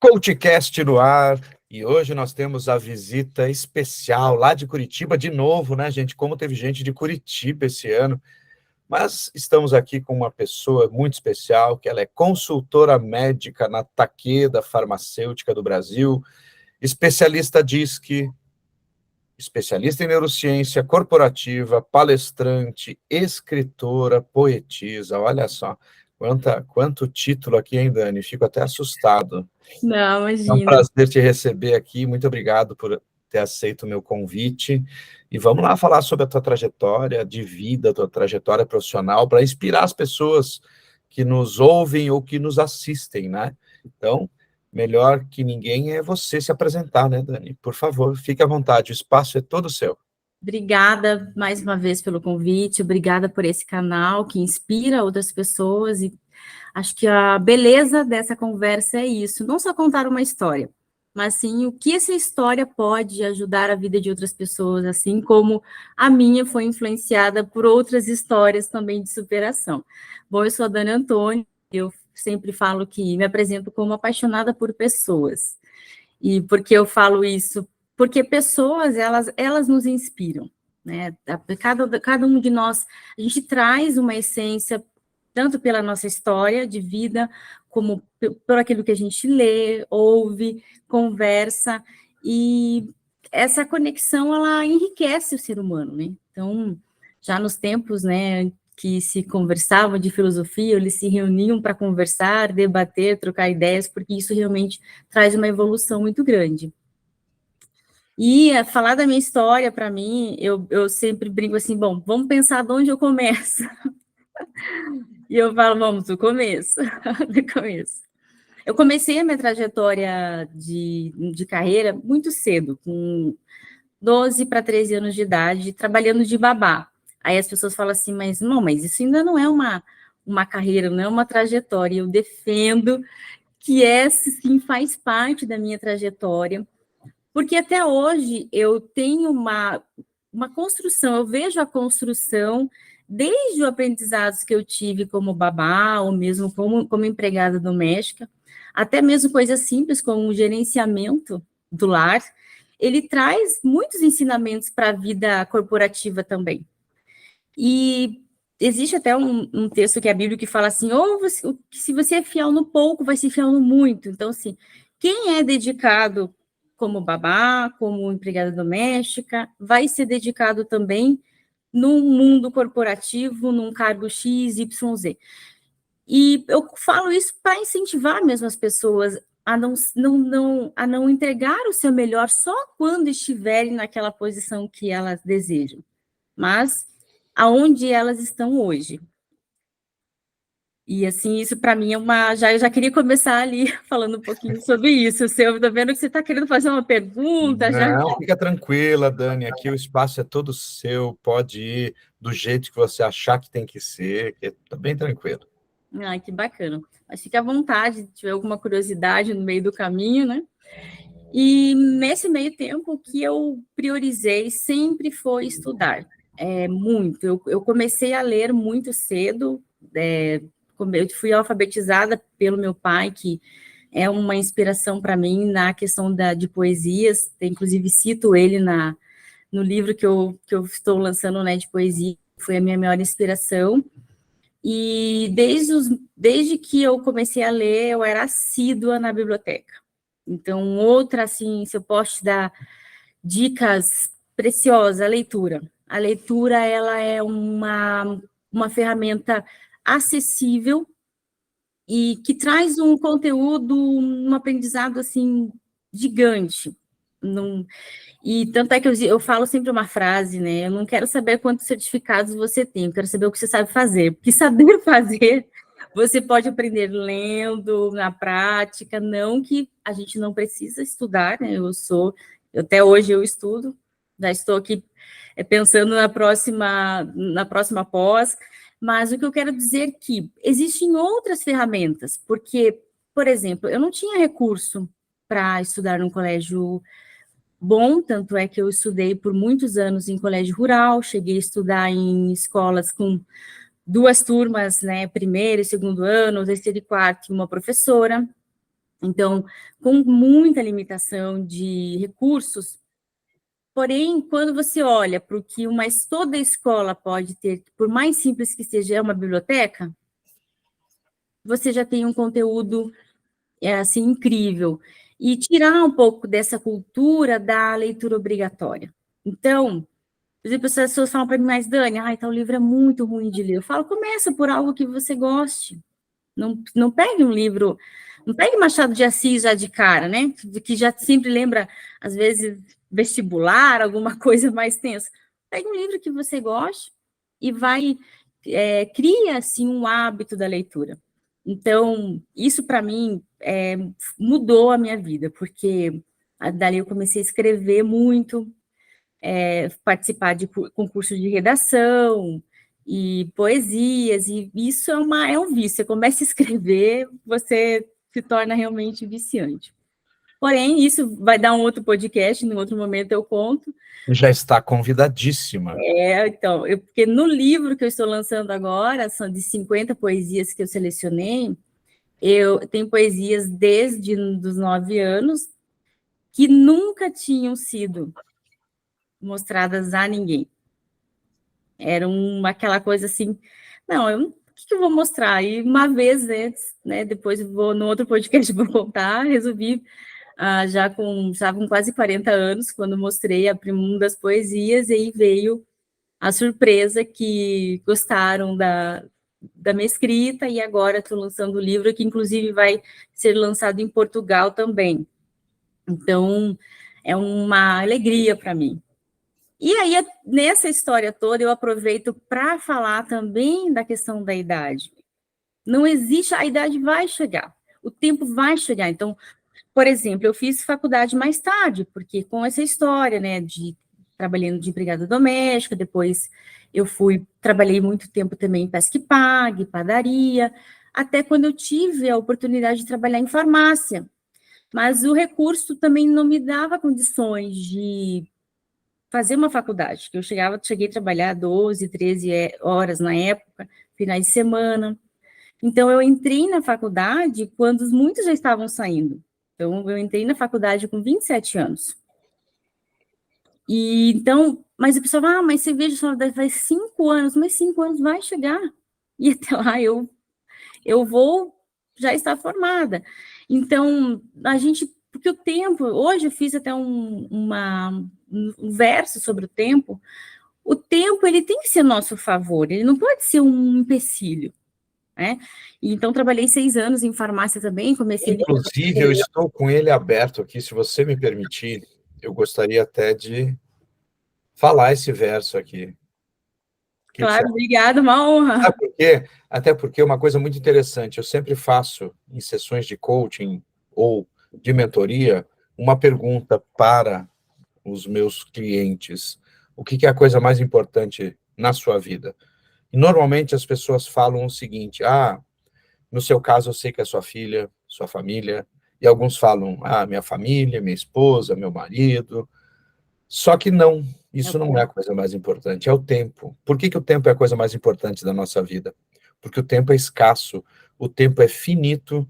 CoachCast no ar, e hoje nós temos a visita especial lá de Curitiba, de novo, né, gente? Como teve gente de Curitiba esse ano, mas estamos aqui com uma pessoa muito especial, que ela é consultora médica na Takeda Farmacêutica do Brasil, especialista DISC, especialista em neurociência corporativa, palestrante, escritora, poetisa, olha só. Quanto título aqui, hein, Dani? Fico até assustado. Não, É um imagina. prazer te receber aqui. Muito obrigado por ter aceito o meu convite. E vamos lá falar sobre a tua trajetória de vida, tua trajetória profissional, para inspirar as pessoas que nos ouvem ou que nos assistem, né? Então, melhor que ninguém é você se apresentar, né, Dani? Por favor, fique à vontade, o espaço é todo seu. Obrigada mais uma vez pelo convite, obrigada por esse canal que inspira outras pessoas e acho que a beleza dessa conversa é isso, não só contar uma história, mas sim o que essa história pode ajudar a vida de outras pessoas, assim como a minha foi influenciada por outras histórias também de superação. Bom, eu sou a Dani Antônio, eu sempre falo que me apresento como apaixonada por pessoas. E por que eu falo isso? Porque pessoas, elas nos inspiram, né? Cada um de nós, a gente traz uma essência, tanto pela nossa história de vida, como por aquilo que a gente lê, ouve, conversa, e essa conexão, ela enriquece o ser humano, né? Então, já nos tempos, né, que se conversavam de filosofia, eles se reuniam para conversar, debater, trocar ideias, porque isso realmente traz uma evolução muito grande. E falar da minha história, para mim, eu sempre brinco assim, bom, vamos pensar de onde eu começo. E eu falo, vamos do começo, do começo. Eu comecei a minha trajetória de carreira muito cedo, com 12 para 13 anos de idade, trabalhando de babá. Aí as pessoas falam assim, mas não, mas isso ainda não é uma carreira, não é uma trajetória. Eu defendo que essa, sim, faz parte da minha trajetória, porque até hoje eu tenho uma construção, eu vejo a construção desde os aprendizados que eu tive como babá, ou mesmo como empregada doméstica, até mesmo coisas simples como o gerenciamento do lar, ele traz muitos ensinamentos para a vida corporativa também. E existe até um texto que é a Bíblia que fala assim, se você é fiel no pouco, vai ser fiel no muito. Então, assim, quem é dedicado como babá, como empregada doméstica, vai ser dedicado também no mundo corporativo, num cargo X, Y, Z. E eu falo isso para incentivar mesmo as pessoas a não entregar o seu melhor só quando estiverem naquela posição que elas desejam, mas aonde elas estão hoje. E assim, isso para mim é eu já queria começar ali falando um pouquinho sobre isso. Eu estou vendo que você está querendo fazer uma pergunta. Não, fica tranquila, Dani, aqui o espaço é todo seu, pode ir do jeito que você achar que tem que ser, que tá bem tranquilo. Ai, que bacana. Mas fique à vontade, se tiver alguma curiosidade no meio do caminho, né? E nesse meio tempo, o que eu priorizei sempre foi estudar, muito. Eu comecei a ler muito cedo, eu fui alfabetizada pelo meu pai, que é uma inspiração para mim na questão de poesias, inclusive cito ele no livro que eu estou lançando, né, de poesia, foi a minha maior inspiração. E desde que eu comecei a ler, eu era assídua na biblioteca. Então, outra, assim, se eu posso te dar dicas preciosas, a leitura. A leitura, ela é uma ferramenta acessível e que traz um conteúdo, um aprendizado, assim, gigante. E tanto é que eu falo sempre uma frase, né? Eu não quero saber quantos certificados você tem, eu quero saber o que você sabe fazer. Porque saber fazer, você pode aprender lendo, na prática, não que a gente não precisa estudar, né? Até hoje eu estudo, já estou aqui pensando na próxima pós, mas o que eu quero dizer é que existem outras ferramentas, porque, por exemplo, eu não tinha recurso para estudar num colégio bom, tanto é que eu estudei por muitos anos em colégio rural, cheguei a estudar em escolas com 2 turmas, né, primeiro e segundo ano, terceiro e quarto, e uma professora, Então, com muita limitação de recursos, porém, quando você olha para o que toda escola pode ter, por mais simples que seja, é uma biblioteca, você já tem um conteúdo assim incrível. E tirar um pouco dessa cultura da leitura obrigatória. Então, por exemplo, as pessoas falam para mim, mas Dani, tal livro é muito ruim de ler. Eu falo, começa por algo que você goste. Não pegue um livro, não pegue Machado de Assis já de cara, né? Que já sempre lembra, às vezes, vestibular, alguma coisa mais tensa. Pegue um livro que você goste e cria, assim, um hábito da leitura. Então, isso, para mim, mudou a minha vida, porque dali eu comecei a escrever muito, participar de concursos de redação e poesias, e isso é um vício. Você começa a escrever, você se torna realmente viciante. Porém, isso vai dar um outro podcast, em outro momento eu conto. Já está convidadíssima. Então, porque no livro que eu estou lançando agora, são de 50 poesias que eu selecionei, eu tenho poesias desde os 9 anos que nunca tinham sido mostradas a ninguém. Era aquela coisa assim, não, o que eu vou mostrar? E uma vez antes, né, depois vou no outro podcast vou contar, resolvi, já com quase 40 anos, quando mostrei uma das poesias, e aí veio a surpresa que gostaram da minha escrita, e agora estou lançando o livro, que inclusive vai ser lançado em Portugal também. Então, é uma alegria para mim. E aí, nessa história toda, eu aproveito para falar também da questão da idade. Não existe, a idade vai chegar, o tempo vai chegar. Então, por exemplo, eu fiz faculdade mais tarde, porque com essa história, né, trabalhando de empregada doméstica, depois trabalhei muito tempo também em Pesca e Pague, padaria, até quando eu tive a oportunidade de trabalhar em farmácia. Mas o recurso também não me dava condições de fazer uma faculdade, que eu cheguei a trabalhar 12, 13 horas na época, finais de semana. Então, eu entrei na faculdade quando muitos já estavam saindo. Então, eu entrei na faculdade com 27 anos. E então, mas o pessoal fala, mas você veja, só vai 5 anos, mas 5 anos vai chegar. E até lá eu vou já estar formada. Então, porque o tempo, hoje eu fiz até um verso sobre o tempo ele tem que ser a nosso favor, ele não pode ser um empecilho, né? Então, trabalhei 6 anos em farmácia também, comecei... Inclusive, eu estou com ele aberto aqui, se você me permitir, eu gostaria até de falar esse verso aqui. Claro, obrigada, uma honra. Até porque é uma coisa muito interessante, eu sempre faço em sessões de coaching ou de mentoria uma pergunta para os meus clientes. O que é a coisa mais importante na sua vida? E normalmente as pessoas falam o seguinte, no seu caso eu sei que é sua filha, sua família, e alguns falam, minha família, minha esposa, meu marido. Só que não, isso não é a coisa mais importante, é o tempo. Por que o tempo é a coisa mais importante da nossa vida? Porque o tempo é escasso, o tempo é finito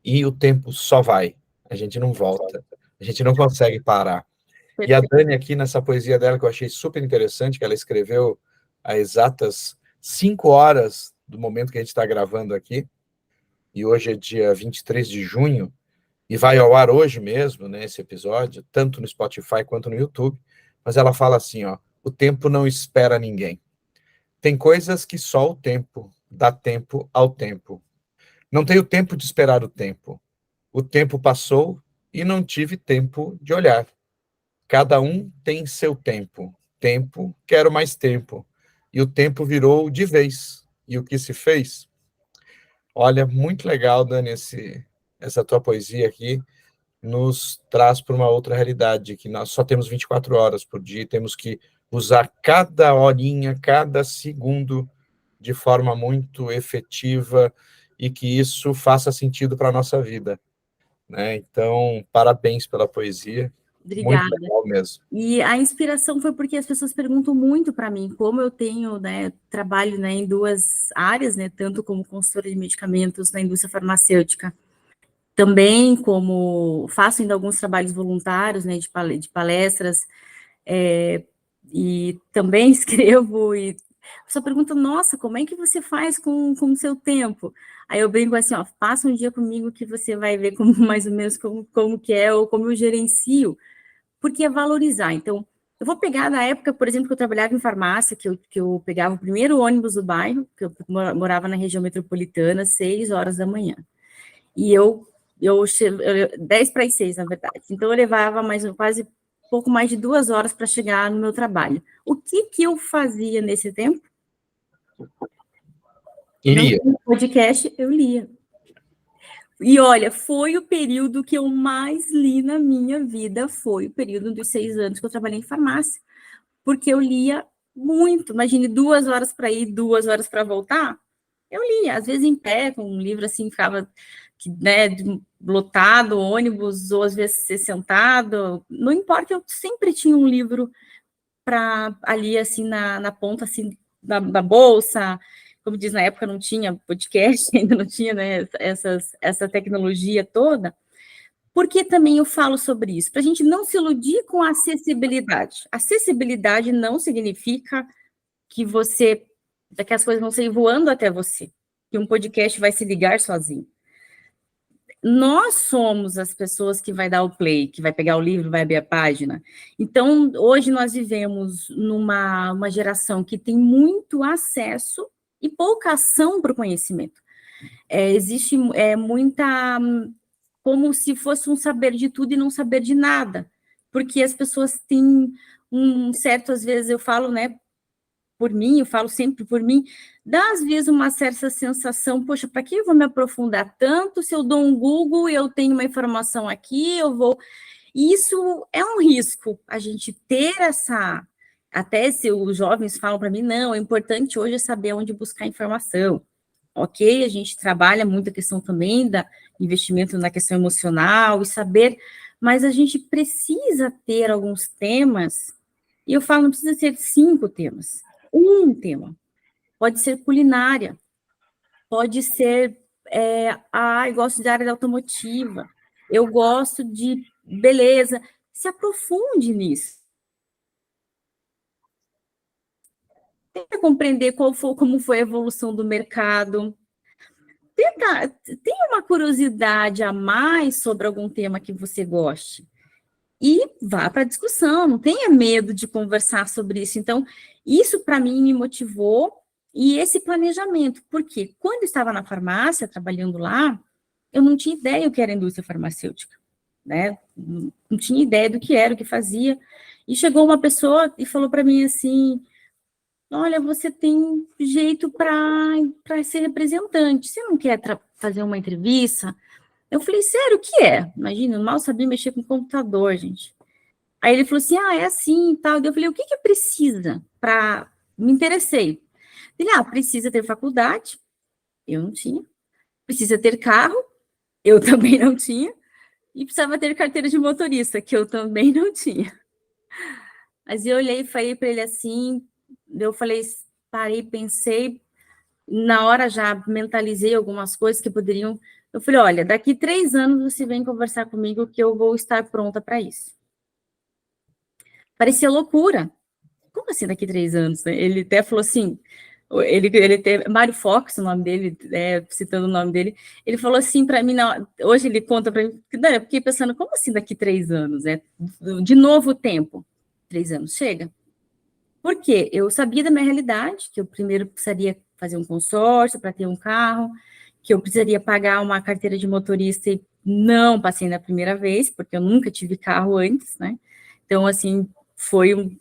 e o tempo só vai. A gente não volta, a gente não consegue parar. E a Dani aqui nessa poesia dela, que eu achei super interessante, que ela escreveu há exatas 5 horas do momento que a gente está gravando aqui, e hoje é dia 23 de junho, e vai ao ar hoje mesmo, né, esse episódio, tanto no Spotify quanto no YouTube, mas ela fala assim, o tempo não espera ninguém. Tem coisas que só o tempo dá tempo ao tempo. Não tenho tempo de esperar o tempo. O tempo passou e não tive tempo de olhar. Cada um tem seu tempo. Tempo, quero mais tempo. E o tempo virou de vez. E o que se fez? Olha, muito legal, Dani, essa tua poesia aqui nos traz para uma outra realidade, que nós só temos 24 horas por dia, temos que usar cada horinha, cada segundo de forma muito efetiva e que isso faça sentido para a nossa vida, né? Então, parabéns pela poesia. Obrigada. Muito legal mesmo. E a inspiração foi porque as pessoas perguntam muito para mim, como eu tenho, né, trabalho, né, em 2 áreas, né, tanto como consultora de medicamentos na indústria farmacêutica Também, como faço ainda alguns trabalhos voluntários, né, de palestras, e também escrevo, e a pessoa pergunta, nossa, como é que você faz com o seu tempo? Aí eu brinco assim, ó, passa um dia comigo que você vai ver como, mais ou menos como que é, ou como eu gerencio, porque é valorizar. Então, eu vou pegar da época, por exemplo, que eu trabalhava em farmácia, que eu pegava o primeiro ônibus do bairro, que eu morava na região metropolitana, 6 horas da manhã. E eu 10 para as 6, na verdade. Então, eu levava quase pouco mais de 2 horas para chegar no meu trabalho. O que eu fazia nesse tempo? Não Lia. tinha podcast, eu lia. E olha, foi o período que eu mais li na minha vida, foi o período dos 6 anos que eu trabalhei em farmácia, porque eu lia muito. Imagine 2 horas para ir, 2 horas para voltar. Eu lia, às vezes em pé, com um livro assim, ficava, né, lotado, ônibus, ou às vezes ser sentado, não importa, eu sempre tinha um livro para ali, assim, na ponta, assim, da bolsa. Como diz, na época não tinha podcast, ainda não tinha, né, essa tecnologia toda, porque também eu falo sobre isso, para a gente não se iludir com a acessibilidade. Acessibilidade não significa que que as coisas vão sair voando até você, que um podcast vai se ligar sozinho. Nós somos as pessoas que vai dar o play, que vai pegar o livro, vai abrir a página. Então, hoje nós vivemos numa geração que tem muito acesso e pouca ação para o conhecimento. Existe muita, como se fosse um saber de tudo e não saber de nada, porque as pessoas têm um certo, às vezes eu falo, né, por mim, eu falo sempre por mim, dá às vezes uma certa sensação, poxa, para que eu vou me aprofundar tanto? Se eu dou um Google, eu tenho uma informação aqui, eu vou. Isso é um risco, a gente ter essa. Até se os jovens falam para mim, não, é importante hoje saber onde buscar informação. Ok, a gente trabalha muito a questão também da investimento na questão emocional e saber, mas a gente precisa ter alguns temas, e eu falo, não precisa ser 5 temas, um tema. Pode ser culinária, pode ser, eu gosto da área da automotiva, eu gosto de beleza, se aprofunde nisso. Tenta compreender como foi a evolução do mercado, tenha uma curiosidade a mais sobre algum tema que você goste. E vá para a discussão, não tenha medo de conversar sobre isso. Então, isso para mim me motivou, e esse planejamento, porque quando eu estava na farmácia, trabalhando lá, eu não tinha ideia o que era indústria farmacêutica, né? Não tinha ideia do que era, o que fazia. E chegou uma pessoa e falou para mim assim, olha, você tem jeito para ser representante, você não quer fazer uma entrevista? Eu falei, sério, o que é? Imagina, eu mal sabia mexer com computador, gente. Aí ele falou assim, é assim e tal. Eu falei, o que precisa para... Me interessei. Ele, precisa ter faculdade. Eu não tinha. Precisa ter carro. Eu também não tinha. E precisava ter carteira de motorista, que eu também não tinha. Mas eu olhei e falei para ele assim, eu falei, parei, pensei, na hora já mentalizei algumas coisas que poderiam... Eu falei, olha, daqui 3 anos você vem conversar comigo que eu vou estar pronta para isso. Parecia loucura. Como assim daqui 3 anos? Ele até falou assim, ele teve, Mário Fox, o nome dele, citando o nome dele, ele falou assim para mim, não, hoje ele conta para mim, eu fiquei pensando, como assim daqui 3 anos? De novo o tempo. 3 anos, chega. Por quê? Eu sabia da minha realidade, que eu primeiro precisaria fazer um consórcio para ter um carro, que eu precisaria pagar uma carteira de motorista e não passei na primeira vez, porque eu nunca tive carro antes, né? Então, assim, foi um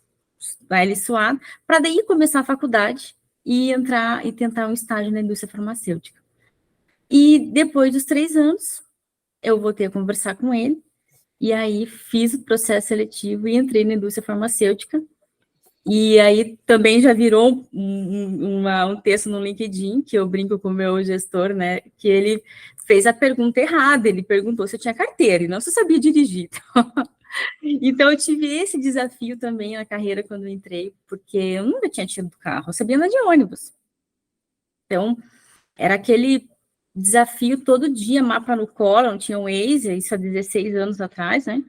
baile suado, para daí começar a faculdade e entrar e tentar um estágio na indústria farmacêutica. E depois dos 3 anos, eu voltei a conversar com ele, e aí fiz o processo seletivo e entrei na indústria farmacêutica. E aí também já virou um texto no LinkedIn, que eu brinco com o meu gestor, né, que ele fez a pergunta errada, ele perguntou se eu tinha carteira, e não se eu sabia dirigir. Então, eu tive esse desafio também na carreira quando eu entrei, porque eu nunca tinha tido carro, eu sabia andar de ônibus. Então, era aquele desafio todo dia, mapa no colo, não tinha o Waze, isso há 16 anos atrás, né?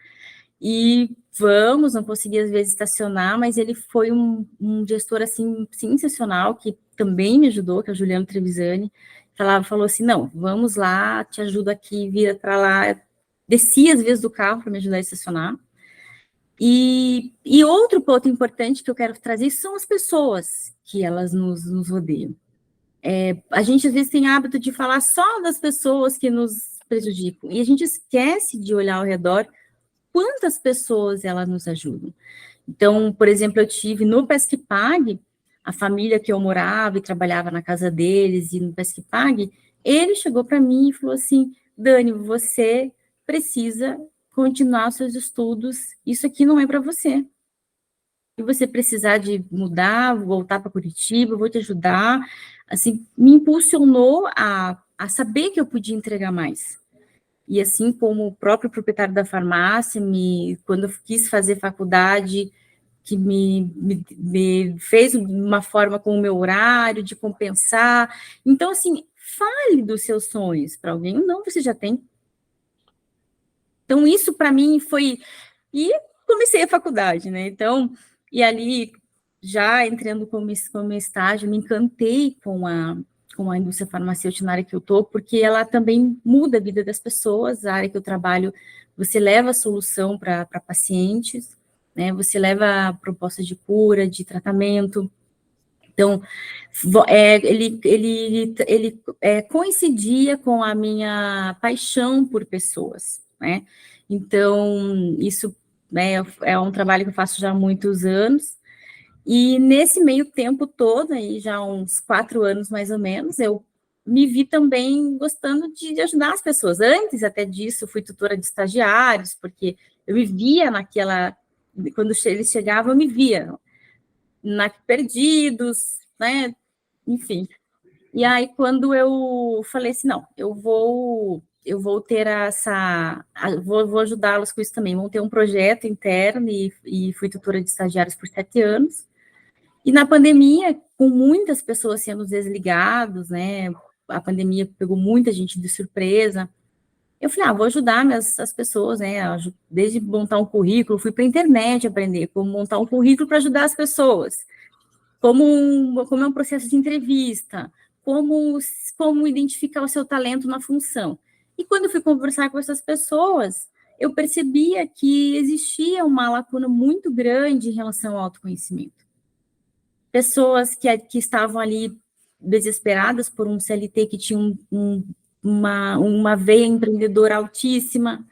E não consegui às vezes estacionar, mas ele foi um gestor, assim, sensacional, que também me ajudou, que é o Juliano Trevisani, falou assim, não, vamos lá, te ajudo aqui, vira para lá, descia às vezes do carro para me ajudar a estacionar. E outro ponto importante que eu quero trazer são as pessoas que elas nos rodeiam. A gente às vezes tem hábito de falar só das pessoas que nos prejudicam, e a gente esquece de olhar ao redor quantas pessoas elas nos ajudam. Então, por exemplo, eu tive no Pesque Pague, a família que eu morava e trabalhava na casa deles, e no Pesque Pague, ele chegou para mim e falou assim, Dani, você precisa continuar os seus estudos, isso aqui não é para você. Se você precisar de mudar, voltar para Curitiba, eu vou te ajudar. Assim, me impulsionou a saber que eu podia entregar mais. E assim como o próprio proprietário da farmácia, quando eu quis fazer faculdade, que me fez uma forma com o meu horário, de compensar. Então, assim, fale dos seus sonhos para alguém. Não, você já tem. Então, isso para mim foi... E comecei a faculdade, né? Então, e ali, já entrando como estágio, me encantei com a indústria farmacêutica na área que eu estou, porque ela também muda a vida das pessoas. A área que eu trabalho, você leva a solução para pacientes, né? Você leva a proposta de cura, de tratamento. Então, ele coincidia com a minha paixão por pessoas, né? Então, isso, né, é um trabalho que eu faço já há muitos anos, e nesse meio tempo todo, aí já há uns 4 anos mais ou menos, eu me vi também gostando de ajudar as pessoas. Antes até disso, fui tutora de estagiários, porque eu me via naquela... Quando eles chegavam, eu me via perdidos, né? Enfim. E aí, quando eu falei assim, não, eu vou ter vou ajudá-los com isso também. Montei um projeto interno e fui tutora de estagiários por 7 anos. E na pandemia, com muitas pessoas sendo desligadas, né? A pandemia pegou muita gente de surpresa. Eu falei, vou ajudar as pessoas, né? Desde montar um currículo, fui para a internet aprender como montar um currículo para ajudar as pessoas. Como é um processo de entrevista, como identificar o seu talento na função. E quando eu fui conversar com essas pessoas, eu percebia que existia uma lacuna muito grande em relação ao autoconhecimento. Pessoas que estavam ali desesperadas por um CLT que tinha uma veia empreendedora altíssima,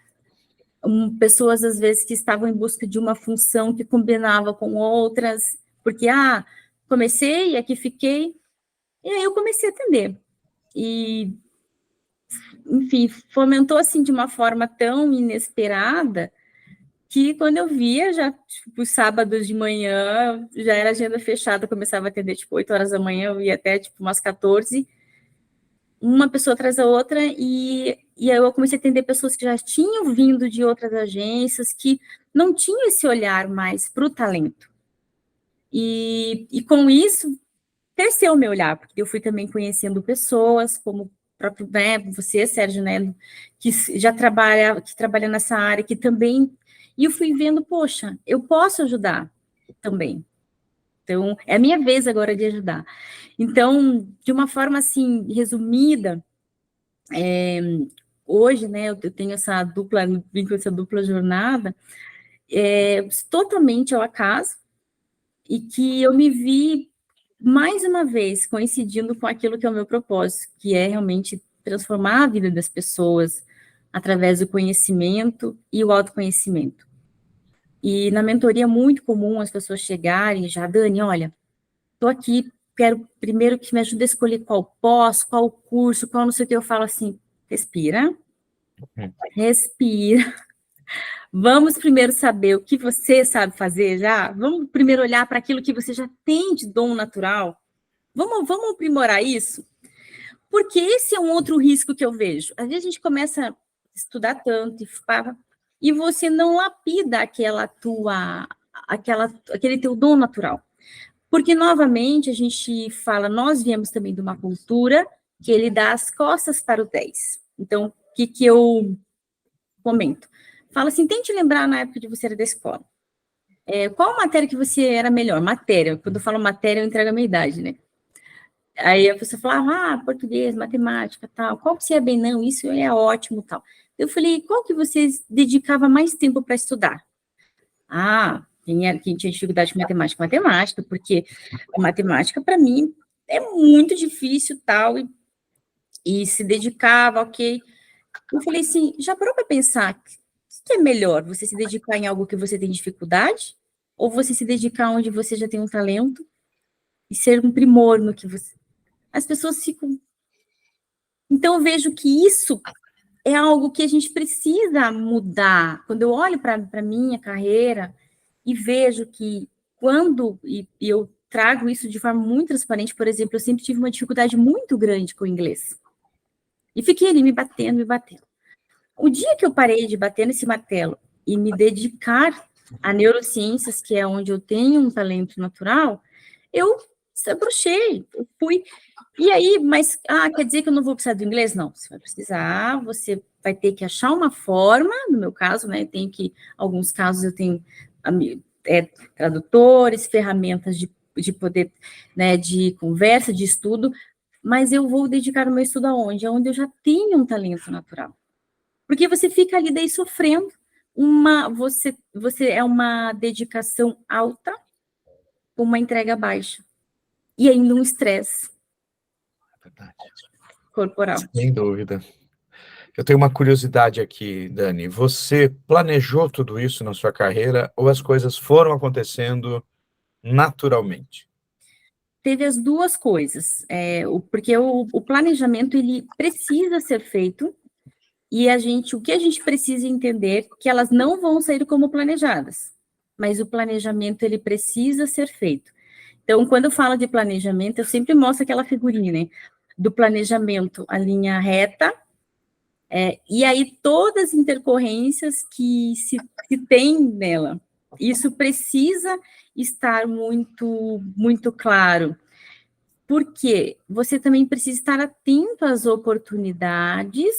pessoas, às vezes, que estavam em busca de uma função que combinava com outras, porque, comecei, aqui fiquei, e aí eu comecei a atender. E, enfim, fomentou, assim, de uma forma tão inesperada, que quando eu via, já, tipo, sábados de manhã, já era agenda fechada, eu começava a atender, tipo, 8 horas da manhã, eu ia até, tipo, umas 14, uma pessoa atrás da outra, e aí eu comecei a atender pessoas que já tinham vindo de outras agências, que não tinham esse olhar mais para o talento. E com isso, cresceu o meu olhar, porque eu fui também conhecendo pessoas, como o próprio, né, você, Sérgio, né, que trabalha nessa área, que também, e eu fui vendo, poxa, eu posso ajudar também. Então, é a minha vez agora de ajudar. Então, de uma forma, assim, resumida, hoje, né, eu tenho essa dupla jornada, totalmente ao acaso, e que eu me vi, mais uma vez, coincidindo com aquilo que é o meu propósito, que é realmente transformar a vida das pessoas através do conhecimento e o autoconhecimento. E na mentoria é muito comum as pessoas chegarem já, Dani, olha, estou aqui, quero primeiro que me ajude a escolher qual pós, qual curso, qual não sei o que. Eu falo assim, respira, vamos primeiro saber o que você sabe fazer já, vamos primeiro olhar para aquilo que você já tem de dom natural, vamos aprimorar isso, porque esse é um outro risco que eu vejo. Às vezes a gente começa a estudar tanto e você não lapida aquele teu dom natural. Porque, novamente, a gente fala, nós viemos também de uma cultura que ele dá as costas para o 10. Então, o que eu comento? Fala assim, tente lembrar na época de você era da escola. Qual matéria que você era melhor? Matéria. Quando eu falo matéria, eu entrego a minha idade, né? Aí a pessoa falava, português, matemática, tal. Qual que você é bem? Não, isso é ótimo, tal. Eu falei, qual que você dedicava mais tempo para estudar? Quem tinha dificuldade com matemática? Matemática, porque matemática, para mim, é muito difícil, tal, e se dedicava, ok. Eu falei assim, já parou para pensar, o que é melhor? Você se dedicar em algo que você tem dificuldade? Ou você se dedicar onde você já tem um talento e ser um primor no que você... As pessoas ficam... Então, eu vejo que isso é algo que a gente precisa mudar. Quando eu olho para a minha carreira e vejo que e eu trago isso de forma muito transparente, por exemplo, eu sempre tive uma dificuldade muito grande com o inglês. E fiquei ali me batendo, me batendo. O dia que eu parei de bater nesse martelo e me dedicar a neurociências, que é onde eu tenho um talento natural, eu desabrochei, eu fui. E aí, mas, quer dizer que eu não vou precisar do inglês? Não, você vai precisar, você vai ter que achar uma forma, no meu caso, né, alguns casos eu tenho tradutores, ferramentas de poder, né, de conversa, de estudo, mas eu vou dedicar o meu estudo aonde? Aonde eu já tenho um talento natural. Porque você fica ali daí sofrendo, você é uma dedicação alta com uma entrega baixa. E ainda um estresse corporal. Sem dúvida. Eu tenho uma curiosidade aqui, Dani. Você planejou tudo isso na sua carreira ou as coisas foram acontecendo naturalmente? Teve as duas coisas, porque o planejamento, ele precisa ser feito, e o que a gente precisa entender, que elas não vão sair como planejadas, mas o planejamento, ele precisa ser feito. Então, quando eu falo de planejamento, eu sempre mostro aquela figurinha, né, do planejamento, a linha reta, e aí todas as intercorrências que se tem nela. Isso precisa estar muito, muito claro, porque você também precisa estar atento às oportunidades,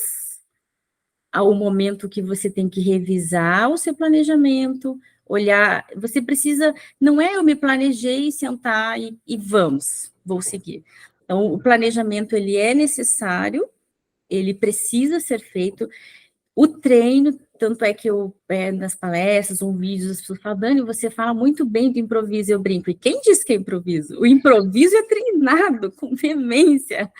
ao momento que você tem que revisar o seu planejamento, olhar, você precisa, não é eu me planejei, sentar e vou seguir. Então, o planejamento, ele é necessário, ele precisa ser feito, o treino, tanto é que nas palestras ou vídeos, as pessoas falam, Dani, você fala muito bem do improviso, eu brinco, e quem disse que é improviso? O improviso é treinado com veemência.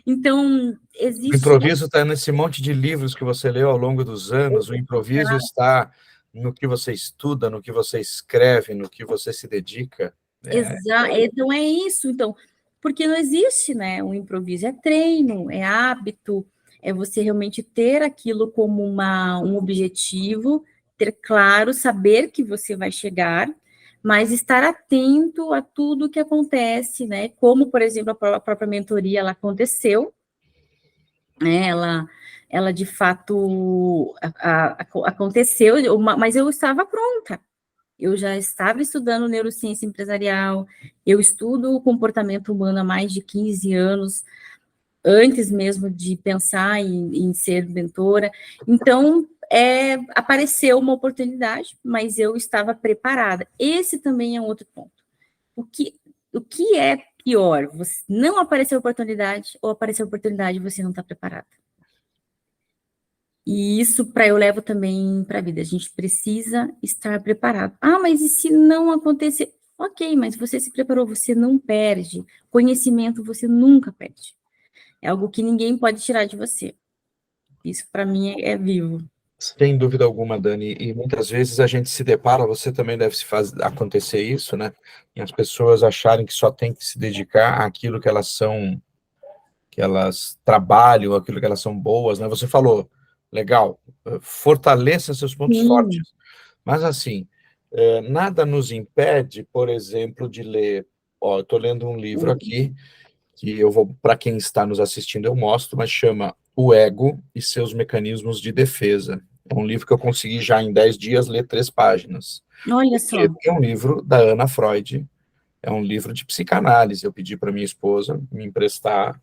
Então, O existe... improviso está nesse monte de livros que você leu ao longo dos anos, o improviso está no que você estuda, no que você escreve, no que você se dedica. Então, é isso. Então, porque não existe, né? O improviso é treino, é hábito, é você realmente ter aquilo como um objetivo, ter claro, saber que você vai chegar, mas estar atento a tudo que acontece, né? Como, por exemplo, a própria mentoria, ela aconteceu, né? Ela de fato aconteceu, mas eu estava pronta. Eu já estava estudando neurociência empresarial, eu estudo o comportamento humano há mais de 15 anos, antes mesmo de pensar em ser mentora. Então, apareceu uma oportunidade, mas eu estava preparada. Esse também é um outro ponto. O que é pior? Você não aparecer oportunidade ou aparecer oportunidade e você não está preparada? E isso eu levo também para a vida. A gente precisa estar preparado. Mas e se não acontecer? Ok, mas você se preparou, você não perde. Conhecimento você nunca perde. É algo que ninguém pode tirar de você. Isso para mim é vivo. Sem dúvida alguma, Dani, e muitas vezes a gente se depara, você também deve se fazer acontecer isso, né? E as pessoas acharem que só tem que se dedicar àquilo que elas são, que elas trabalham, aquilo que elas são boas, né? Você falou, legal, fortaleça seus pontos Sim. fortes, mas assim, nada nos impede, por exemplo, de ler. Ó, eu estou lendo um livro aqui que eu vou, para quem está nos assistindo, eu mostro, mas chama O Ego e Seus Mecanismos de Defesa. É um livro que eu consegui já em 10 dias ler 3 páginas. Olha só. É um livro da Ana Freud, é um livro de psicanálise. Eu pedi para minha esposa me emprestar,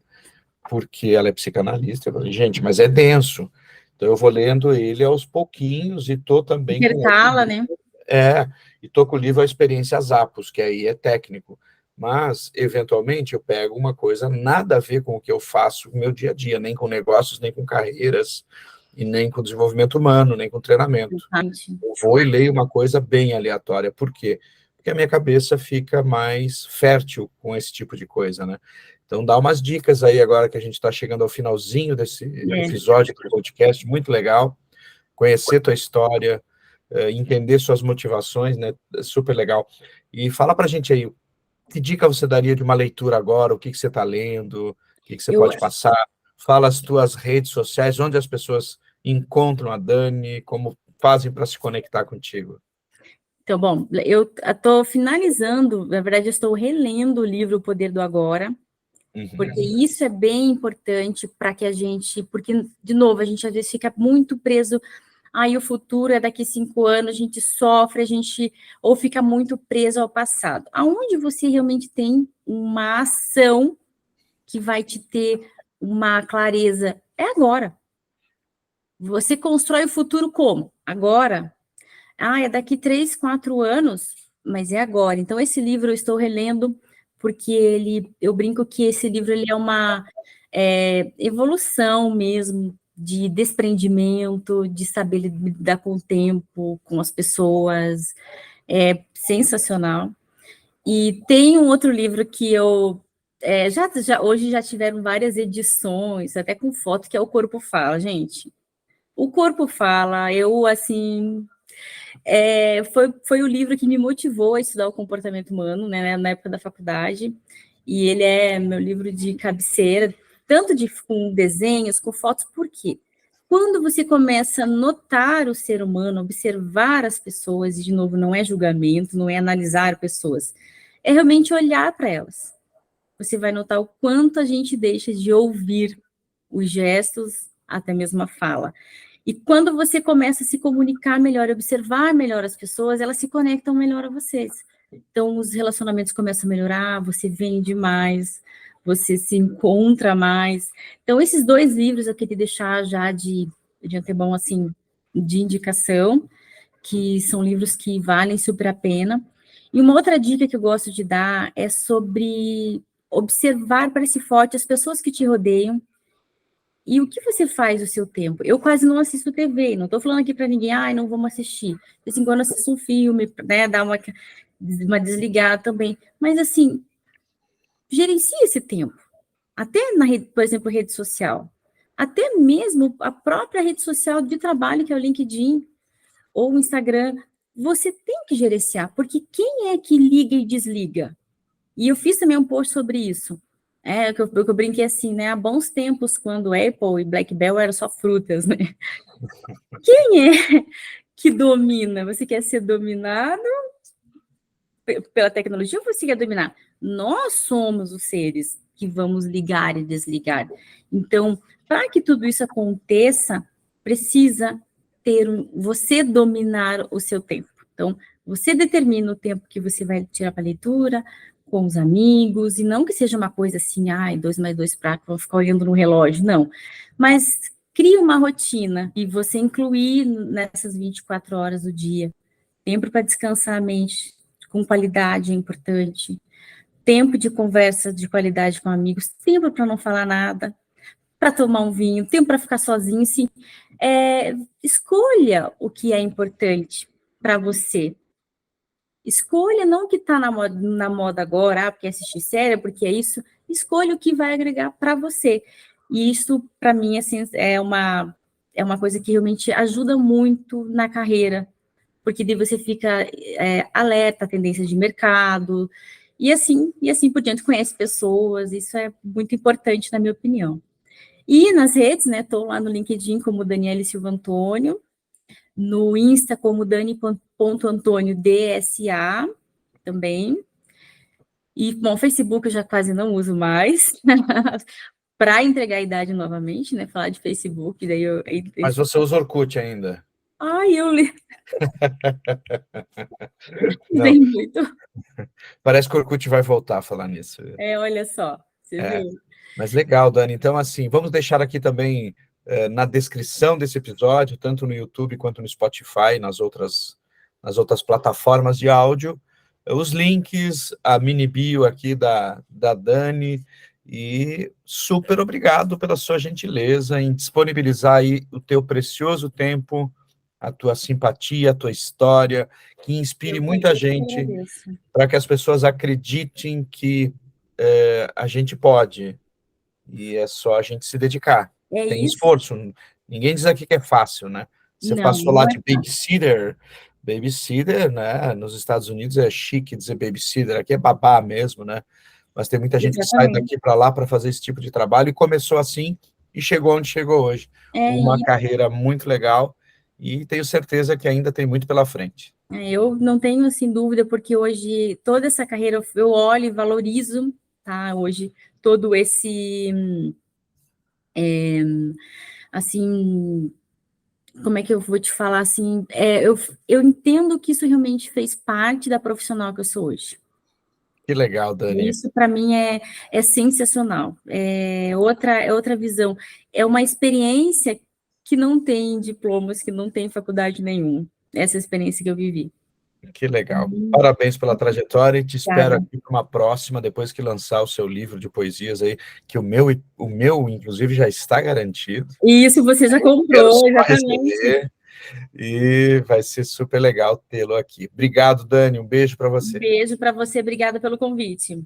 porque ela é psicanalista. Eu falei, gente, mas é denso. Então eu vou lendo ele aos pouquinhos e estou também com outro Intercala, né? e estou com o livro A Experiência Zappos, que aí é técnico. Mas, eventualmente, eu pego uma coisa nada a ver com o que eu faço no meu dia a dia, nem com negócios, nem com carreiras, e nem com desenvolvimento humano, nem com treinamento. Eu vou e leio uma coisa bem aleatória. Por quê? Porque a minha cabeça fica mais fértil com esse tipo de coisa, né? Então, dá umas dicas aí agora que a gente está chegando ao finalzinho desse episódio do podcast, muito legal. Conhecer tua história, entender suas motivações, né? Super legal. E fala pra gente aí, que dica você daria de uma leitura agora? O que você está lendo? O que você pode passar? Fala as tuas redes sociais, onde as pessoas encontram a Dani, como fazem para se conectar contigo. Então, bom, eu estou finalizando, na verdade, eu estou relendo o livro O Poder do Agora, porque isso é bem importante para que a gente, porque, de novo, a gente às vezes fica muito preso, o futuro é daqui 5 anos, a gente sofre, ou fica muito preso ao passado. Aonde você realmente tem uma ação que vai te ter uma clareza, é agora. Você constrói o futuro como? Agora. É daqui 3, 4 anos, mas é agora. Então, esse livro eu estou relendo, porque eu brinco que esse livro ele é uma evolução mesmo, de desprendimento, de saber lidar com o tempo, com as pessoas, é sensacional. E tem um outro livro que hoje já tiveram várias edições, até com foto, que é O Corpo Fala, gente. O Corpo Fala, assim, foi o livro que me motivou a estudar o comportamento humano, né, na época da faculdade, e ele é meu livro de cabeceira, tanto com desenhos, com fotos, por quê? Quando você começa a notar o ser humano, observar as pessoas, e de novo, não é julgamento, não é analisar pessoas, é realmente olhar para elas. Você vai notar o quanto a gente deixa de ouvir os gestos, até mesmo a fala. E quando você começa a se comunicar melhor, observar melhor as pessoas, elas se conectam melhor a vocês. Então, os relacionamentos começam a melhorar, você vende mais, você se encontra mais. Então, esses 2 livros eu queria deixar já de antemão, assim, de indicação, que são livros que valem super a pena. E uma outra dica que eu gosto de dar é sobre observar para esse forte as pessoas que te rodeiam, e o que você faz o seu tempo? Eu quase não assisto TV, não estou falando aqui para ninguém, não vamos assistir. De vez em quando assisto um filme, né, dar uma desligada também. Mas, assim, gerencie esse tempo. Até na rede, por exemplo, rede social. Até mesmo a própria rede social de trabalho, que é o LinkedIn, ou o Instagram, você tem que gerenciar, porque quem é que liga e desliga? E eu fiz também um post sobre isso. Que eu brinquei assim, né? Há bons tempos, quando Apple e BlackBerry eram só frutas, né? Quem é que domina? Você quer ser dominado pela tecnologia ou você quer dominar? Nós somos os seres que vamos ligar e desligar. Então, para que tudo isso aconteça, precisa você dominar o seu tempo. Então, você determina o tempo que você vai tirar para leitura, com os amigos, e não que seja uma coisa assim, 2 mais 2 para vão ficar olhando no relógio, não. Mas crie uma rotina e você incluir nessas 24 horas do dia, tempo para descansar a mente, com qualidade é importante, tempo de conversa de qualidade com amigos, tempo para não falar nada, para tomar um vinho, tempo para ficar sozinho, assim, escolha o que é importante para você. Escolha não o que está na moda agora, porque é assistir série, porque é isso. Escolha o que vai agregar para você. E isso, para mim, assim, é uma coisa que realmente ajuda muito na carreira, porque daí você fica alerta a tendências de mercado, e assim por diante, conhece pessoas, isso é muito importante, na minha opinião. E nas redes, né, estou lá no LinkedIn como Daniele Silva Antônio, no Insta como Dani.Antônio DSA também. E, bom, Facebook eu já quase não uso mais, para entregar a idade novamente, né? Falar de Facebook, daí eu... Mas você usa Orkut ainda? Eu li. Não. Muito. Parece que o Orkut vai voltar a falar nisso. Olha só, você viu? Mas legal, Dani. Então, assim, vamos deixar aqui também na descrição desse episódio, tanto no YouTube quanto no Spotify, nas outras plataformas de áudio, os links, a mini bio aqui da Dani, e super obrigado pela sua gentileza em disponibilizar aí o teu precioso tempo, a tua simpatia, a tua história, que inspire Eu muita que gente agradeço. para que as pessoas acreditem que a gente pode, e é só a gente se dedicar. É Tem isso? esforço, ninguém diz aqui que é fácil, né? Você Não, passou lá não é de fácil. babysitter, né? Nos Estados Unidos é chique dizer babysitter, aqui é babá mesmo, né? Mas tem muita gente que sai Exatamente. daqui para lá para fazer esse tipo de trabalho e começou assim e chegou onde chegou hoje. É Uma isso. carreira muito legal e tenho certeza que ainda tem muito pela frente. Eu não tenho, assim, dúvida, porque hoje toda essa carreira eu olho e valorizo, tá? Hoje todo esse, assim, como é que eu vou te falar, assim, eu entendo que isso realmente fez parte da profissional que eu sou hoje. Que legal, Dani. Isso para mim é sensacional, é outra visão, é uma experiência que não tem diplomas, que não tem faculdade nenhuma, essa experiência que eu vivi. Que legal. Hum, Parabéns pela trajetória e te espero Obrigada. aqui para uma próxima, depois que lançar o seu livro de poesias aí, que o meu, inclusive, já está garantido. Isso, você já Quero comprou, só exatamente. receber e vai ser super legal tê-lo aqui. Obrigado, Dani. Um beijo para Um você. beijo para você, obrigada pelo convite.